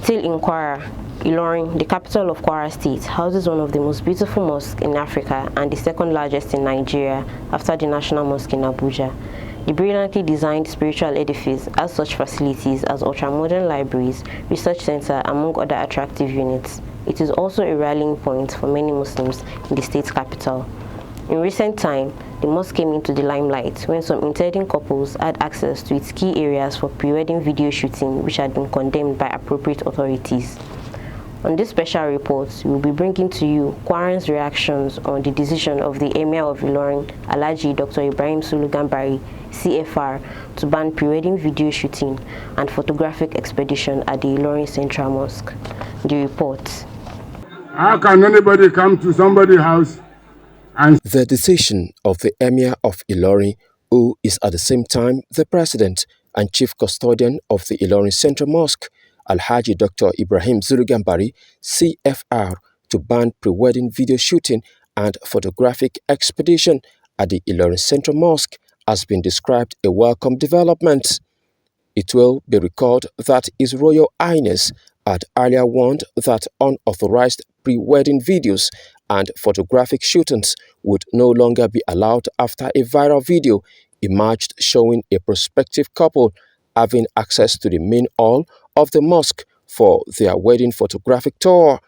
Still in Kwara, Ilorin, the capital of Kwara State, houses one of the most beautiful mosques in Africa and the second largest in Nigeria after the National Mosque in Abuja. The brilliantly designed spiritual edifice has such facilities as ultra-modern libraries, research center, among other attractive units. It is also a rallying point for many Muslims in the state's capital. In recent time, the mosque came into the limelight when some intending couples had access to its key areas for pre-wedding video shooting, which had been condemned by appropriate authorities. On this special report, we will be bringing to you Kwaran's reactions on the decision of the Emir of Ilorin, Alhaji Dr. Ibrahim Sulu-gambari, CFR, to ban pre-wedding video shooting and photographic expedition at the Ilorin Central Mosque. The report. How can anybody come to somebody's house? The decision of the Emir of Ilorin, who is at the same time the president and chief custodian of the Ilorin Central Mosque, Alhaji Dr. Ibrahim Sulu-gambari, CFR, to ban pre-wedding video shooting and photographic expedition at the Ilorin Central Mosque has been described a welcome development. It will be recalled that His Royal Highness had earlier warned that unauthorized pre-wedding videos and photographic shootings would no longer be allowed after a viral video emerged showing a prospective couple having access to the main hall of the mosque for their wedding photographic tour.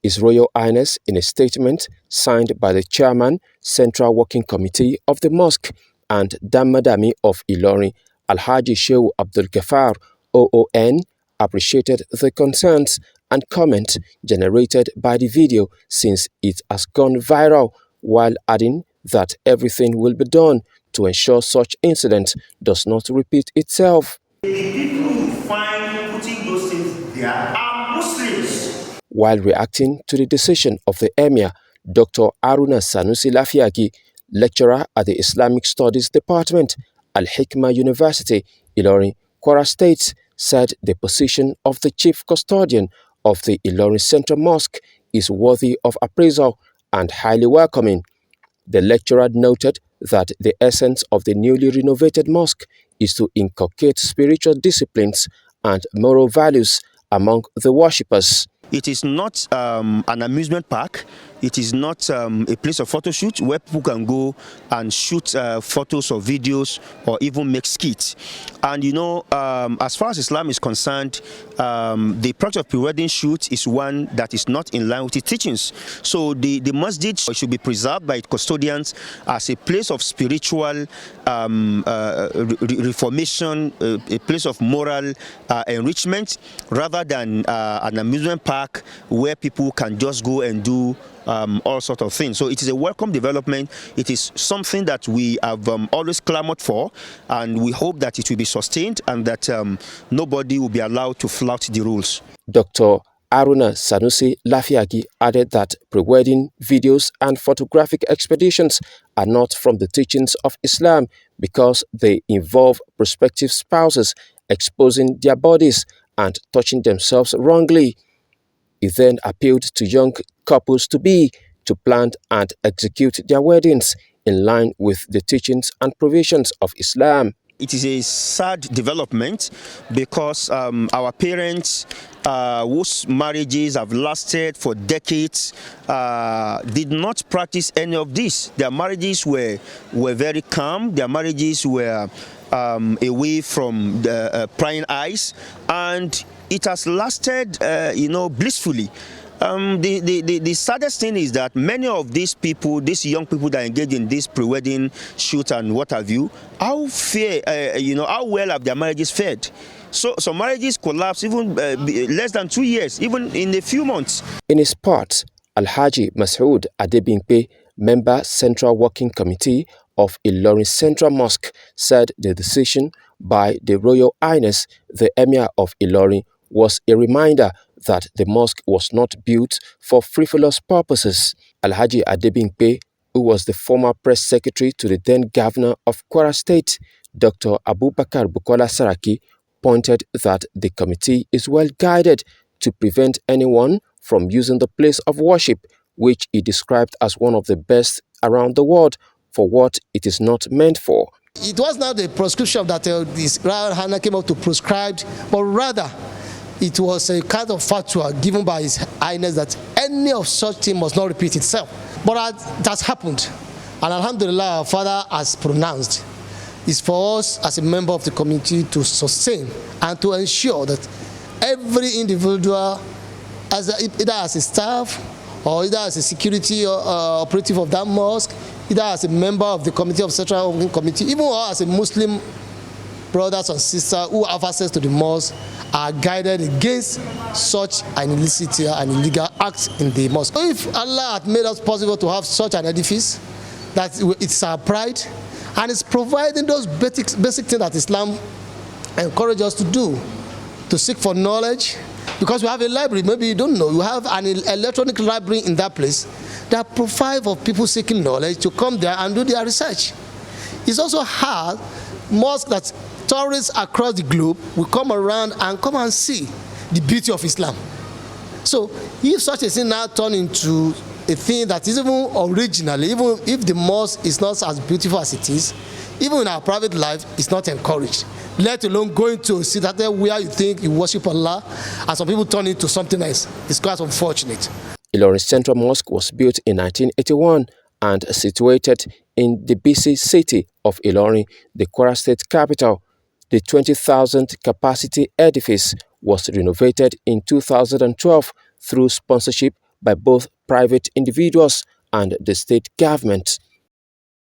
His Royal Highness, in a statement signed by the Chairman, Central Working Committee of the Mosque and Damadami of Ilorin, Alhaji Shehu Abdul Ghaffar, OON, appreciated the concerns and comment generated by the video since it has gone viral, while adding that everything will be done to ensure such incident does not repeat itself. The people who find putting those things there are Muslims. While reacting to the decision of the Emir, Dr. Haruna Sanusi Lafiagi, lecturer at the Islamic Studies Department, Al-Hikmah University, Ilorin, Kwara State, said the position of the chief custodian of the Ilorin Central Mosque is worthy of appraisal and highly welcoming. The lecturer noted that the essence of the newly renovated mosque is to inculcate spiritual disciplines and moral values among the worshippers. It is not an amusement park. It is not a place of photo shoot where people can go and shoot photos or videos or even make skits. And you know, as far as Islam is concerned, the practice of pre-wedding shoot is one that is not in line with its teachings. So the masjid should be preserved by its custodians as a place of spiritual reformation, a place of moral enrichment, rather than an amusement park where people can just go and do all sorts of things. So it is a welcome development. It is something that we have always clamored for, and we hope that it will be sustained and that nobody will be allowed to flout the rules. Dr. Haruna Sanusi Lafiagi added that pre-wedding videos and photographic expeditions are not from the teachings of Islam because they involve prospective spouses exposing their bodies and touching themselves wrongly. He then appealed to young couples-to-be to plan and execute their weddings in line with the teachings and provisions of Islam. It is a sad development because our parents, whose marriages have lasted for decades, did not practice any of this. Their marriages were very calm. Their marriages were away from the prying eyes, and it has lasted, blissfully. The saddest thing is that many of these people, these young people that engage in this pre-wedding shoot and what have you, how well have their marriages fared? So marriages collapse even less than 2 years, even in a few months. In his part, Alhaji Masoud Adebimpe, member Central Working Committee of Ilorin Central Mosque, said the decision by the Royal Highness, the Emir of Ilorin, was a reminder that the mosque was not built for frivolous purposes. Alhaji Adebimpe, who was the former press secretary to the then governor of Kwara State, Dr. Abubakar Bukola Saraki, pointed that the committee is well guided to prevent anyone from using the place of worship, which he described as one of the best around the world, for what it is not meant for. It was not the prescription that this Royal Highness came up to prescribe, but rather it was a kind of fatwa given by His Highness that any of such thing must not repeat itself. But it has happened, and Alhamdulillah, our Father has pronounced. It's for us as a member of the community to sustain and to ensure that every individual, either as a staff or either as a security operative of that mosque, either as a member of the committee of Central Mosque Committee, even as a Muslim brothers and sisters who have access to the mosque, are guided against such an illicit and illegal act in the mosque. So if Allah had made us possible to have such an edifice, that it's our pride, and it's providing those basic things that Islam encourages us to do, to seek for knowledge, because we have a library. Maybe you don't know, you have an electronic library in that place that provides for people seeking knowledge to come there and do their research. It's also hard mosque that tourists across the globe will come around and come and see the beauty of Islam. So if such a thing now turn into a thing that is even originally, even if the mosque is not as beautiful as it is, even in our private life, it's not encouraged. Let alone going to see that there where you think you worship Allah, and some people turn it into something else. It's quite unfortunate. Ilorin Central Mosque was built in 1981 and situated in the busy city of Ilorin, the Kwara State capital. The 20,000 capacity edifice was renovated in 2012 through sponsorship by both private individuals and the state government.